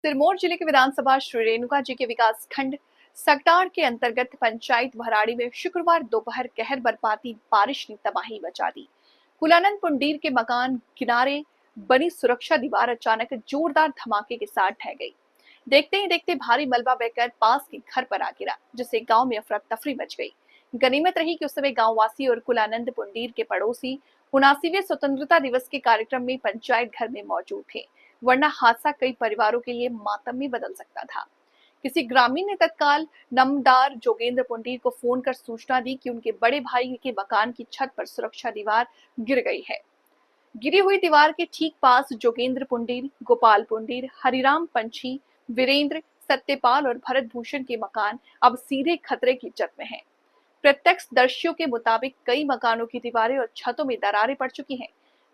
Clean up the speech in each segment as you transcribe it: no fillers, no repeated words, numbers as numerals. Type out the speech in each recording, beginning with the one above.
सिरमौर जिले के विधानसभा श्री रेणुका जी के विकास खंड सकटार के अंतर्गत पंचायत भराड़ी में शुक्रवार दोपहर कहर बरपाती बारिश ने तबाही मचा दी। कुलानंद पुंडीर के मकान किनारे बनी सुरक्षा दीवार अचानक जोरदार धमाके के साथ ढह गई। देखते ही देखते भारी मलबा बहकर पास के घर पर आ गिरा, जिससे गांव में अफरा तफरी मच गई। गनीमत रही कि उस समय गांववासी और कुलानंद पुंडीर के पड़ोसी 79वें स्वतंत्रता दिवस के कार्यक्रम में पंचायत घर में मौजूद थे, वरना हादसा कई परिवारों के लिए मातम में बदल सकता था। किसी ग्रामीण ने तत्काल नमदार जोगेंद्र पुंडीर को फोन कर सूचना दी कि उनके बड़े भाई के मकान की छत पर सुरक्षा दीवार गिर गई है। गिरी हुई दीवार के ठीक पास जोगेंद्र पुंडीर, गोपाल पुंडीर, हरिराम पंछी, वीरेंद्र, सत्यपाल और भरत भूषण के मकान अब सीधे खतरे की जद में हैं। प्रत्यक्षदर्शियों के मुताबिक कई मकानों की दीवारें और छतों में दरारें पड़ चुकी हैं।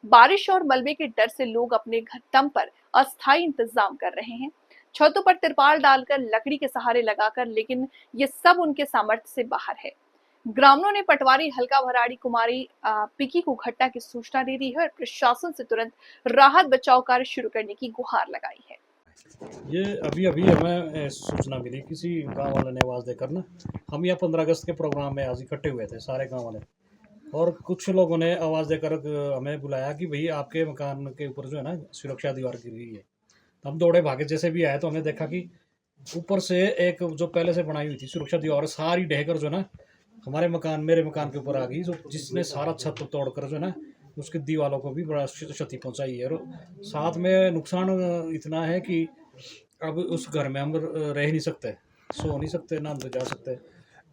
बारिश और मलबे के डर से लोग अपने घर दम पर अस्थायी इंतजाम कर रहे हैं, छतों पर तिरपाल डालकर, लकड़ी के सहारे लगाकर, लेकिन ये सब उनके सामर्थ्य से बाहर है। ग्रामीणों ने पटवारी हल्का भराड़ी कुमारी पिकी को घटना की सूचना दे दी है और प्रशासन से तुरंत राहत बचाव कार्य शुरू करने की गुहार लगाई है। ये अभी अभी हमें सूचना मिली, किसी गांव वाले ने आवाज़ देकर ना, हम यहाँ 15 अगस्त के प्रोग्राम में आज इकट्ठे हुए थे सारे गांव वाले, और कुछ लोगों ने आवाज़ देकर हमें बुलाया कि भाई आपके मकान के ऊपर जो है ना सुरक्षा दीवार गिर गई है। तो हम दौड़े भागे, जैसे भी आए तो हमने देखा कि ऊपर से एक जो पहले से बनाई हुई थी सुरक्षा दीवार सारी ढहकर जो है ना हमारे मकान, मेरे मकान के ऊपर आ गई, जो जिसने सारा छत तोड़कर जो है ना उसकी दीवारों को भी बड़ा क्षति पहुंचाई है। और साथ में नुकसान इतना है कि अब उस घर में हम रह नहीं सकते, सो नहीं सकते, ना अंदर जा सकते।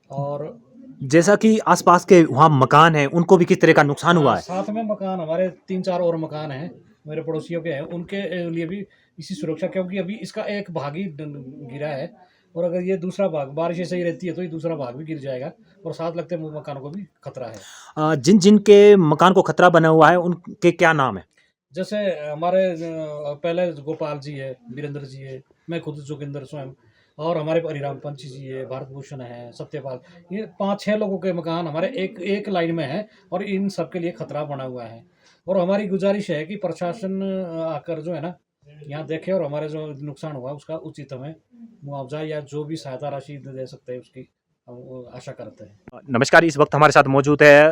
और जैसा कि आसपास के वहाँ मकान हैं, उनको भी किस तरह का नुकसान हुआ है? साथ में मकान, हमारे 3-4 और मकान हैं मेरे पड़ोसियों के हैं, उनके लिए भी इसी सुरक्षा, क्योंकि अभी इसका एक भाग ही गिरा है, और अगर ये दूसरा भाग बारिश ऐसे ही रहती है तो ये दूसरा भाग भी गिर जाएगा, और साथ लगते मकानों को भी खतरा है। जिन जिन के मकान को खतरा बना हुआ है उनके क्या नाम है? जैसे हमारे पहले गोपाल जी है, वीरेंद्र जी है, मैं खुद जोगिंदर स्वयं, और हमारे हरिराम पंछी जी है, भारत भूषण है, सत्यपाल, ये 5-6 लोगों के मकान हमारे एक लाइन में है, और इन सब के लिए खतरा बना हुआ है। और हमारी गुजारिश है कि प्रशासन आकर जो है ना यहाँ देखे, और हमारे जो नुकसान हुआ उसका उचित हमें मुआवजा या जो भी सहायता राशि दे सकते हैं उसकी हम आशा करते हैं। नमस्कार, इस वक्त हमारे साथ मौजूद है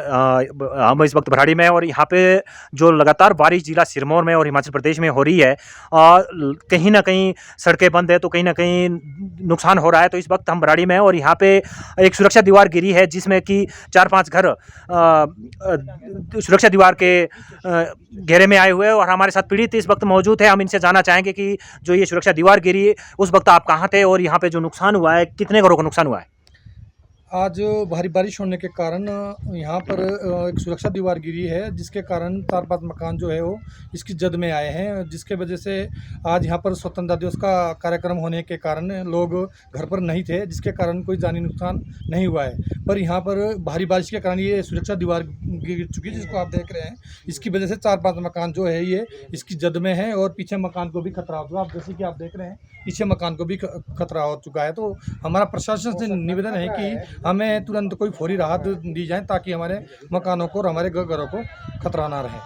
हम इस वक्त भराड़ी में, और यहाँ पे जो लगातार बारिश जिला सिरमौर में और हिमाचल प्रदेश में हो रही है, कहीं ना कहीं सड़कें बंद है तो कहीं ना कहीं नुकसान हो रहा है। तो इस वक्त हम भराड़ी में हैं और यहाँ पे एक सुरक्षा दीवार गिरी है, जिसमें कि 4-5 घर सुरक्षा दीवार के घेरे में आए हुए हैं, और हमारे साथ पीड़ित इस वक्त मौजूद है। हम इनसे जानना चाहेंगे कि जो ये सुरक्षा दीवार गिरी उस वक्त आप कहाँ थे, और यहाँ पे जो नुकसान हुआ है कितने घरों को नुकसान हुआ है? आज भारी बारिश होने के कारण यहाँ पर एक सुरक्षा दीवार गिरी है, जिसके कारण 4-5 मकान जो है वो इसकी जद में आए हैं, जिसके वजह से आज यहाँ पर स्वतंत्रता दिवस का कार्यक्रम होने के कारण लोग घर पर नहीं थे, जिसके कारण कोई जानी नुकसान नहीं हुआ है। पर यहाँ पर भारी बारिश के कारण ये सुरक्षा दीवार गिर चुकी है, जिसको आप देख रहे हैं। इसकी वजह से 4-5 मकान जो है ये इसकी जद में है, और पीछे मकान को भी खतरा हो चुका है। आप जैसे कि आप देख रहे हैं पीछे मकान को भी खतरा हो चुका है। तो हमारा प्रशासन से निवेदन है कि हमें तुरंत कोई फौरी राहत दी जाए, ताकि हमारे मकानों को और हमारे घरों को खतरा ना रहे।